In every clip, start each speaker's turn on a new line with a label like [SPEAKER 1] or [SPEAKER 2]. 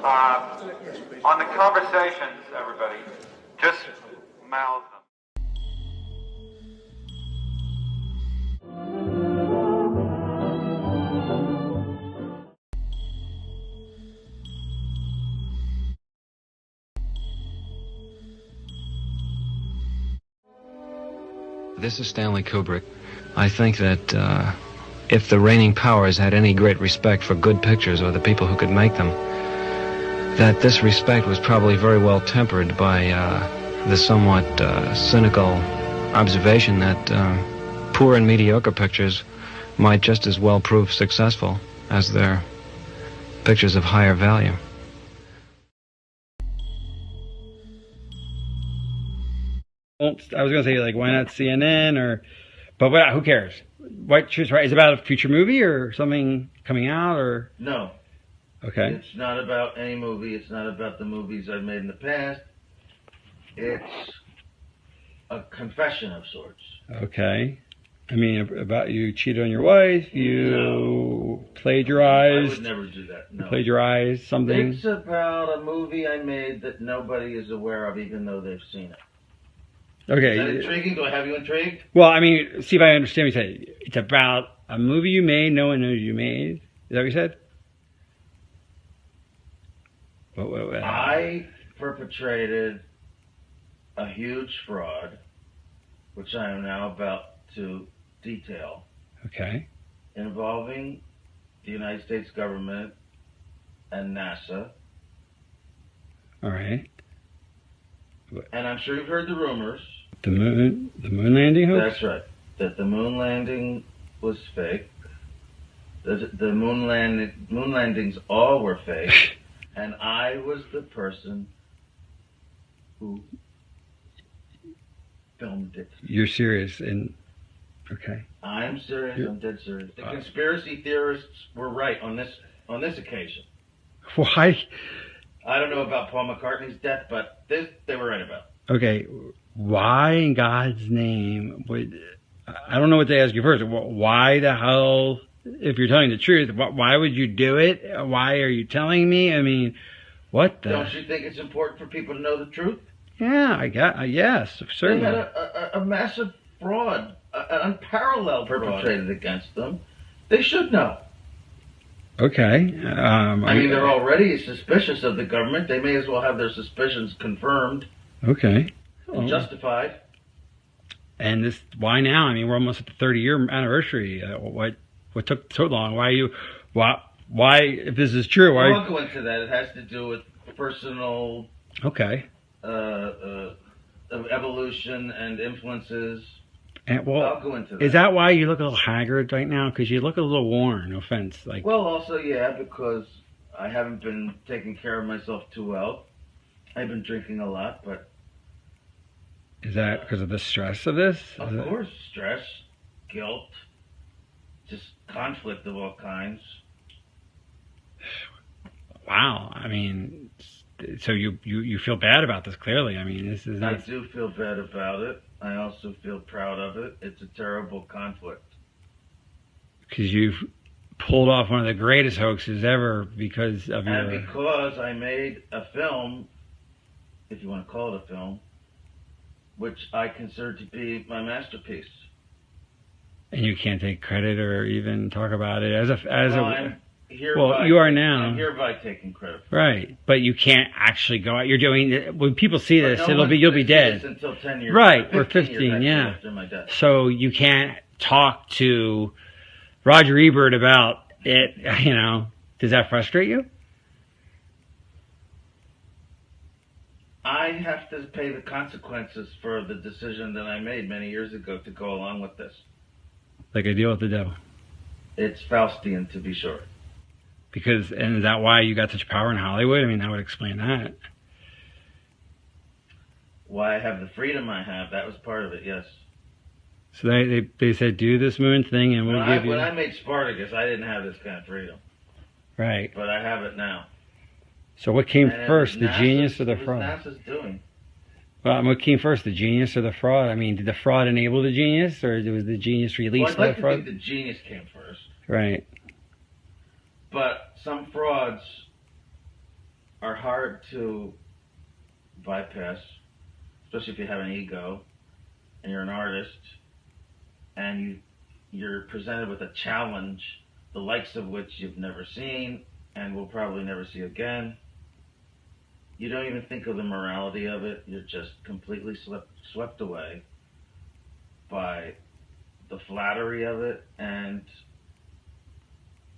[SPEAKER 1] On the conversations, everybody, just mouth them.
[SPEAKER 2] This is Stanley Kubrick. I think that if the reigning powers had any great respect for good pictures or the people who could make them, that this respect was probably very well tempered by the somewhat cynical observation that poor and mediocre pictures might just as well prove successful as their pictures of higher value.
[SPEAKER 3] I was going to say, like, why not CNN or, but what, who cares? White Truth, right? Is it about a future movie or something coming out or?
[SPEAKER 4] No.
[SPEAKER 3] Okay.
[SPEAKER 4] It's not about any movie. It's not about the movies I've made in the past. It's a confession of sorts.
[SPEAKER 3] Okay. I mean, about you cheated on your wife, you plagiarized.
[SPEAKER 4] I would never do that, no.
[SPEAKER 3] Plagiarized something.
[SPEAKER 4] It's about a movie I made that nobody is aware of, even though they've seen it.
[SPEAKER 3] Okay.
[SPEAKER 4] Is that intriguing? Do I have you intrigued?
[SPEAKER 3] Well, I mean, see if I understand what you said. It's about a movie you made, no one knows you made. Is that what you said? What?
[SPEAKER 4] I perpetrated a huge fraud, which I am now about to detail.
[SPEAKER 3] Okay.
[SPEAKER 4] Involving the United States government and NASA.
[SPEAKER 3] All right.
[SPEAKER 4] And I'm sure you've heard the rumors.
[SPEAKER 3] The moon landing hoax?
[SPEAKER 4] That's right. That the moon landing was fake. The moon landings all were fake. And I was the person who filmed it.
[SPEAKER 3] You're serious and okay.
[SPEAKER 4] I'm serious. I'm dead serious. The conspiracy theorists were right on this occasion.
[SPEAKER 3] Why?
[SPEAKER 4] I don't know about Paul McCartney's death, but this they were right about.
[SPEAKER 3] Okay, why in God's name would I don't know what to ask you first. Why the hell, if you're telling the truth, why would you do it? Why are you telling me? I mean, what the?
[SPEAKER 4] Don't you think it's important for people to know the truth?
[SPEAKER 3] Yeah, I got. Yes, certainly.
[SPEAKER 4] They had a massive fraud, an unparalleled perpetrated against them. They should know.
[SPEAKER 3] Okay.
[SPEAKER 4] I mean, they're already suspicious of the government. They may as well have their suspicions confirmed.
[SPEAKER 3] Okay.
[SPEAKER 4] And justified.
[SPEAKER 3] And this, why now? I mean, we're almost at the 30-year anniversary. What took so long? Why, if this is true, why?
[SPEAKER 4] I won't go into that. It has to do with personal.
[SPEAKER 3] Okay.
[SPEAKER 4] Evolution and influences.
[SPEAKER 3] And, well,
[SPEAKER 4] I'll go into that.
[SPEAKER 3] Is that why you look a little haggard right now? Because you look a little worn. No offense. Like.
[SPEAKER 4] Well, also, yeah, because I haven't been taking care of myself too well. I've been drinking a lot, but.
[SPEAKER 3] Is that because of the stress of this?
[SPEAKER 4] Of course, stress, guilt, just conflict of all kinds.
[SPEAKER 3] Wow, I mean, so you feel bad about this? Clearly, I mean, this is.
[SPEAKER 4] I do feel bad about it. I also feel proud of it. It's a terrible conflict.
[SPEAKER 3] Because you've pulled off one of the greatest hoaxes ever because of your.
[SPEAKER 4] And because I made a film, if you want to call it a film, which I consider to be my masterpiece. And
[SPEAKER 3] you can't take credit or even talk about it
[SPEAKER 4] well,
[SPEAKER 3] you are now.
[SPEAKER 4] I'm hereby taking credit.
[SPEAKER 3] Right, but you can't actually go out. You're doing when people see this, you'll be dead.
[SPEAKER 4] Until 10 years.
[SPEAKER 3] Right, or 15, yeah.
[SPEAKER 4] After my death.
[SPEAKER 3] So you can't talk to Roger Ebert about it. You know, does that frustrate you?
[SPEAKER 4] I have to pay the consequences for the decision that I made many years ago to go along with this.
[SPEAKER 3] Like a deal with the devil.
[SPEAKER 4] It's Faustian, to be sure.
[SPEAKER 3] Because, and is that why you got such power in Hollywood? I mean, that would explain that.
[SPEAKER 4] Why I have the freedom I have, that was part of it, yes.
[SPEAKER 3] So they said, do this moon thing and we'll give you...
[SPEAKER 4] When I made Spartacus, I didn't have this kind of freedom.
[SPEAKER 3] Right.
[SPEAKER 4] But I have it now.
[SPEAKER 3] So what came first, the genius or the fraud?
[SPEAKER 4] What was NASA's doing?
[SPEAKER 3] Well, what came first, the genius or the fraud? I mean, did the fraud enable the genius, or was the genius released
[SPEAKER 4] by the fraud?
[SPEAKER 3] Well, I'd
[SPEAKER 4] like to think the genius came first.
[SPEAKER 3] Right.
[SPEAKER 4] But some frauds are hard to bypass, especially if you have an ego and you're an artist and you're presented with a challenge, the likes of which you've never seen and will probably never see again. You don't even think of the morality of it. You're just completely swept away by the flattery of it and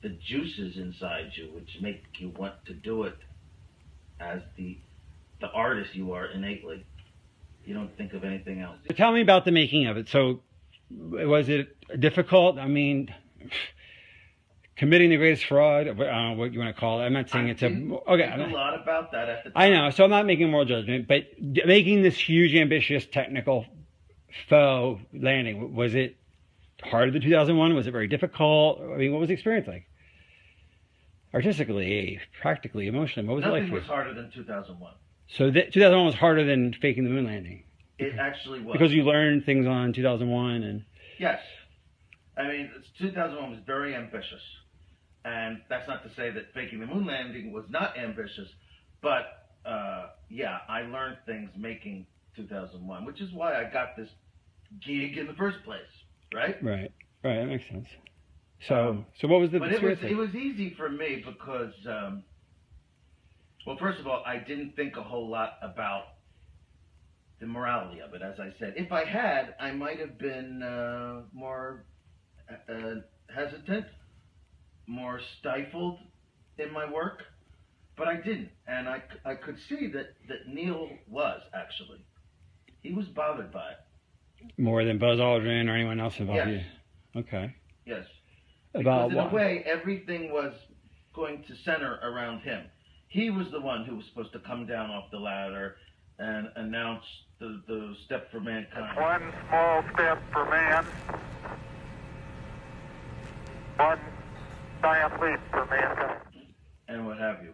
[SPEAKER 4] the juices inside you, which make you want to do it as the artist you are innately. You don't think of anything else.
[SPEAKER 3] Tell me about the making of it. So, was it difficult? I mean, committing the greatest fraud, what you want to call it. I'm not saying it's a... Okay.
[SPEAKER 4] I think a lot about that at the time.
[SPEAKER 3] I know, so I'm not making a moral judgment, but making this huge, ambitious, technical faux landing, was it harder than 2001? Was it very difficult? I mean, what was the experience like? Artistically, practically, emotionally, what was it like for you?
[SPEAKER 4] Nothing was harder than 2001.
[SPEAKER 3] So 2001 was harder than faking the moon landing?
[SPEAKER 4] It actually was.
[SPEAKER 3] Because you learned things on 2001 and...
[SPEAKER 4] Yes. I mean, 2001 was very ambitious. And that's not to say that faking the moon landing was not ambitious, but yeah, I learned things making 2001, which is why I got this gig in the first place, right?
[SPEAKER 3] Right, that makes sense. So what was the experience?
[SPEAKER 4] But it was easy for me because, well, first of all, I didn't think a whole lot about the morality of it, as I said. If I had, I might have been more hesitant, more stifled in my work, but I didn't. And I could see that Neil was, actually. He was bothered by it.
[SPEAKER 3] More than Buzz Aldrin or anyone else involved?
[SPEAKER 4] Yes.
[SPEAKER 3] Yeah. Okay.
[SPEAKER 4] Yes.
[SPEAKER 3] About
[SPEAKER 4] because in
[SPEAKER 3] what?
[SPEAKER 4] a way, everything was going to center around him. He was the one who was supposed to come down off the ladder and announce the step for mankind.
[SPEAKER 1] One small step for man, one giant leap for mankind.
[SPEAKER 4] And what have you.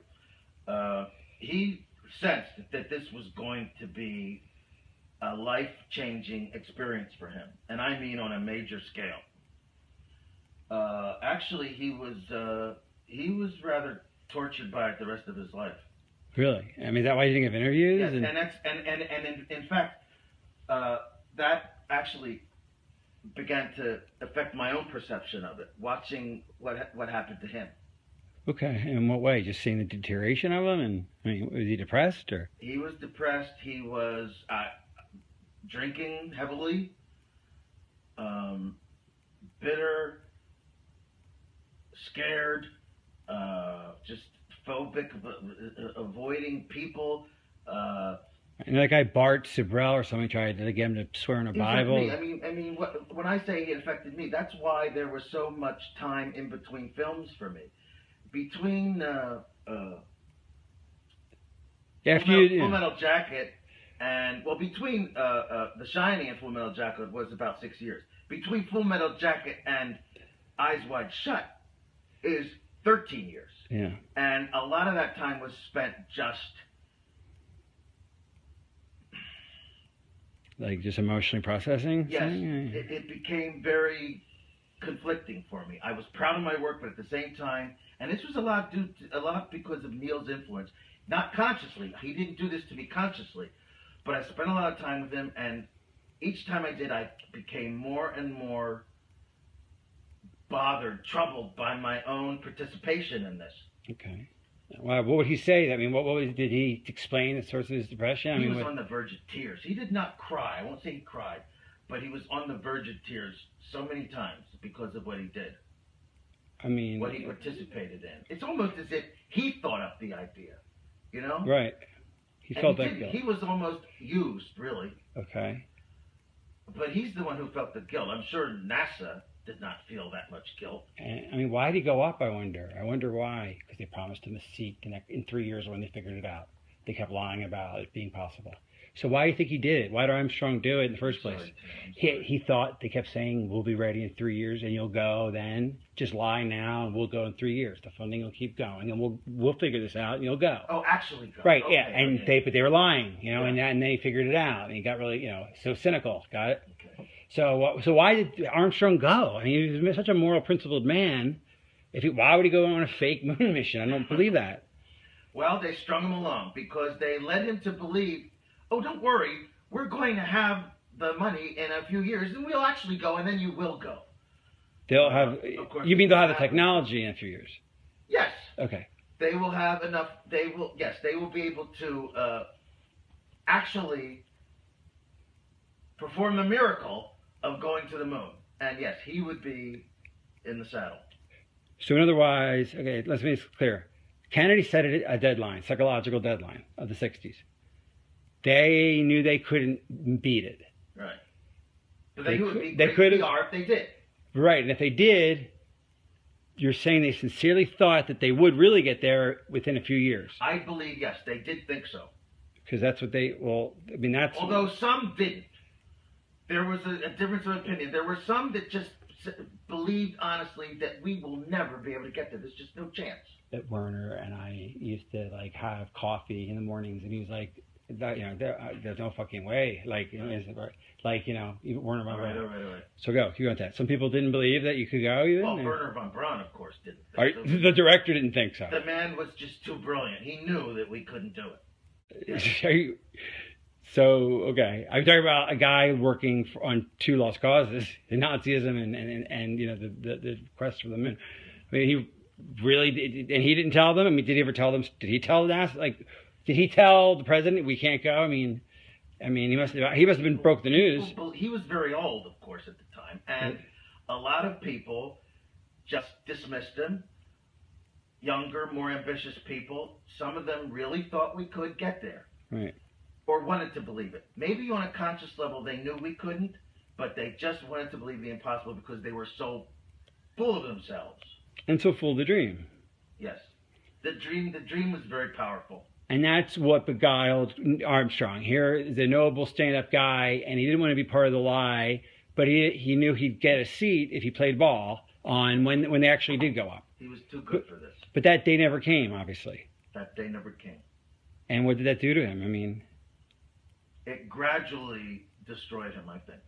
[SPEAKER 4] He sensed that this was going to be a life-changing experience for him, and I mean on a major scale. Actually, he was rather tortured by it the rest of his life.
[SPEAKER 3] Really? I mean, is that why you didn't give interviews?
[SPEAKER 4] Yes, and in fact, that actually began to affect my own perception of it, watching what happened to him.
[SPEAKER 3] Okay, in what way? Just seeing the deterioration of him? And I mean, was he depressed or?
[SPEAKER 4] He was depressed. He was drinking heavily, bitter, scared, just phobic, avoiding people.
[SPEAKER 3] And that guy Bart Sibrel or somebody tried to get him to swear in a Bible.
[SPEAKER 4] I mean, when I say it affected me, that's why there was so much time in between films for me. Between Full Metal Jacket and between The Shining and Full Metal Jacket was about 6 years. Between Full Metal Jacket and Eyes Wide Shut is 13 years.
[SPEAKER 3] Yeah.
[SPEAKER 4] And a lot of that time was spent just
[SPEAKER 3] emotionally processing?
[SPEAKER 4] Yes.
[SPEAKER 3] Yeah.
[SPEAKER 4] It became very conflicting for me. I was proud of my work, but at the same time, and this was a lot because of Neil's influence. Not consciously. He didn't do this to me consciously. But I spent a lot of time with him, and each time I did, I became more and more bothered, troubled by my own participation in this.
[SPEAKER 3] Okay. Wow, what would he say? I mean, did he explain the source of his depression?
[SPEAKER 4] He was on the verge of tears. He did not cry. I won't say he cried, but he was on the verge of tears so many times because of what he did.
[SPEAKER 3] I mean,
[SPEAKER 4] what he participated in. It's almost as if he thought up the idea, you know?
[SPEAKER 3] Right. He felt that guilt.
[SPEAKER 4] He was almost used, really.
[SPEAKER 3] Okay.
[SPEAKER 4] But he's the one who felt the guilt. I'm sure NASA did not feel that much guilt.
[SPEAKER 3] And, I mean, why did he go up, I wonder? I wonder why. Because they promised him a seat in 3 years when they figured it out. They kept lying about it being possible. So why do you think he did it? Why did Armstrong do it in the first place? He thought, they kept saying, we'll be ready in 3 years and you'll go then. Just lie now and we'll go in 3 years. The funding will keep going and we'll figure this out and you'll go.
[SPEAKER 4] Oh, actually go.
[SPEAKER 3] Right,
[SPEAKER 4] okay,
[SPEAKER 3] yeah. And
[SPEAKER 4] okay.
[SPEAKER 3] they were lying, you know,
[SPEAKER 4] yeah.
[SPEAKER 3] and they figured it out. And he got really, so cynical. Got it?
[SPEAKER 4] Okay.
[SPEAKER 3] So why did Armstrong go? I mean, he was such a moral, principled man. Why would he go on a fake moon mission? I don't believe that.
[SPEAKER 4] Well, they strung him along because they led him to believe, oh, don't worry, we're going to have the money in a few years, and we'll actually go, and then you will go.
[SPEAKER 3] They'll have.
[SPEAKER 4] Of course,
[SPEAKER 3] You mean they'll have the technology in a few years?
[SPEAKER 4] Yes.
[SPEAKER 3] Okay.
[SPEAKER 4] They will have enough. They will. Yes, they will be able to actually perform the miracle of going to the moon. And yes, he would be in the saddle.
[SPEAKER 3] So in other words, okay, let's make this clear. Kennedy set a deadline, psychological deadline of the 60s. They knew they couldn't beat it.
[SPEAKER 4] Right. But they knew it would be
[SPEAKER 3] they
[SPEAKER 4] great
[SPEAKER 3] could
[SPEAKER 4] PR if they did.
[SPEAKER 3] Right, and if they did, you're saying they sincerely thought that they would really get there within a few years.
[SPEAKER 4] I believe, yes, they did think so.
[SPEAKER 3] Because that's what they, well, I mean, that's...
[SPEAKER 4] Although some didn't. There was a difference of opinion. There were some that just believed honestly that we will never be able to get there. There's just no chance.
[SPEAKER 3] That Werner and I used to, like, have coffee in the mornings, and he was like, there's no fucking way. Like, you know, even Werner von Braun.
[SPEAKER 4] Right.
[SPEAKER 3] So go, you got that. Some people didn't believe that you could go, even?
[SPEAKER 4] Well, Werner von Braun, of course, didn't think so.
[SPEAKER 3] The director didn't think so.
[SPEAKER 4] The man was just too brilliant. He knew that we couldn't do it.
[SPEAKER 3] Yeah. So, okay. I'm talking about a guy working on two lost causes, Nazism and you know, the quest for the moon. I mean, he really did, and he didn't tell them? I mean, did he ever tell them? Did he tell NASA? Like, did he tell the president we can't go? I mean, he must have been broke the news.
[SPEAKER 4] He was very old, of course, at the time, and a lot of people just dismissed him. Younger, more ambitious people, some of them really thought we could get there.
[SPEAKER 3] Right.
[SPEAKER 4] Or wanted to believe it. Maybe on a conscious level they knew we couldn't, but they just wanted to believe the impossible because they were so full of themselves.
[SPEAKER 3] And so full of the dream.
[SPEAKER 4] Yes. The dream was very powerful.
[SPEAKER 3] And that's what beguiled Armstrong. Here is a noble stand-up guy, and he didn't want to be part of the lie, but he knew he'd get a seat if he played ball on when they actually did go up.
[SPEAKER 4] He was too good for this.
[SPEAKER 3] But that day never came, obviously.
[SPEAKER 4] That day never came.
[SPEAKER 3] And what did that do to him? I mean...
[SPEAKER 4] It gradually destroyed him, I think.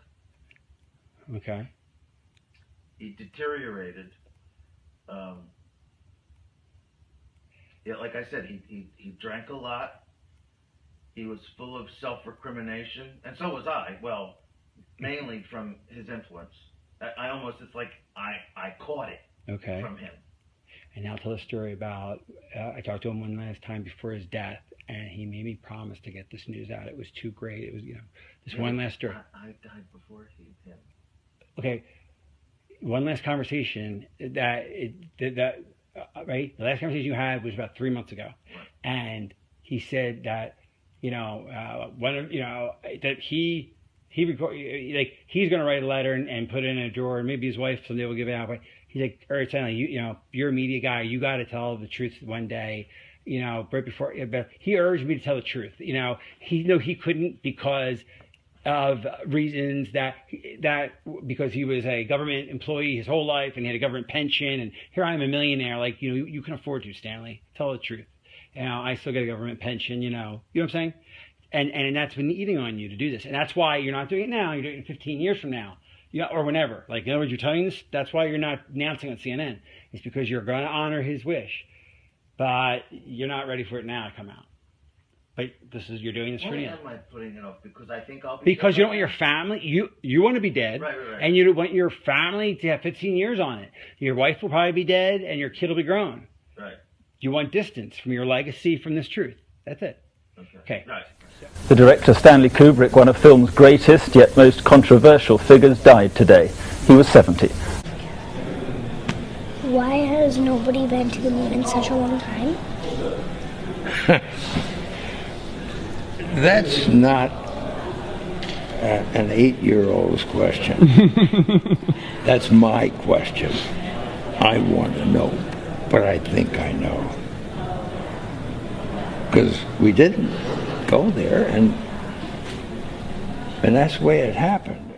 [SPEAKER 3] Okay.
[SPEAKER 4] He deteriorated. Yeah, like I said, he drank a lot. He was full of self-recrimination, and so was I. Well, mainly from his influence. It's like I caught it from him.
[SPEAKER 3] And now tell a story about, I talked to him one last time before his death, and he made me promise to get this news out. It was too great. It was, one last story.
[SPEAKER 4] I died before him.
[SPEAKER 3] Okay, one last conversation right? The last conversation you had was about 3 months ago.
[SPEAKER 4] Right.
[SPEAKER 3] And he said that, that he he's going to write a letter and put it in a drawer, and maybe his wife someday will give it out. But he's like, all right, Stanley, you're a media guy. You got to tell the truth one day. Right before, but he urged me to tell the truth. He couldn't because of reasons that because he was a government employee his whole life and he had a government pension, and here I am a millionaire. Like, you can afford to, Stanley. Tell the truth. I still get a government pension. You know what I'm saying? And that's been eating on you to do this, and that's why you're not doing it now. You're doing it 15 years from now, or whenever. Like, in other words, you're telling this. That's why you're not announcing on CNN. It's because you're going to honor his wish, but you're not ready for it now to come out. But you're doing this for Neil.
[SPEAKER 4] Why am I putting it off? Because I think I'll be
[SPEAKER 3] because you don't want your family. You want to be dead,
[SPEAKER 4] right.
[SPEAKER 3] And you want your family to have 15 years on it. Your wife will probably be dead, and your kid will be grown.
[SPEAKER 4] Right.
[SPEAKER 3] You want distance from your legacy from this truth. That's it. Okay.
[SPEAKER 4] Right.
[SPEAKER 5] The director Stanley Kubrick, one of film's greatest yet most controversial figures, died today. He was 70.
[SPEAKER 6] Why has nobody been to the moon in such a long time?
[SPEAKER 7] That's not an 8-year-old's question. That's my question. I want to know, but I think I know. Because we didn't go there, and that's the way it happened.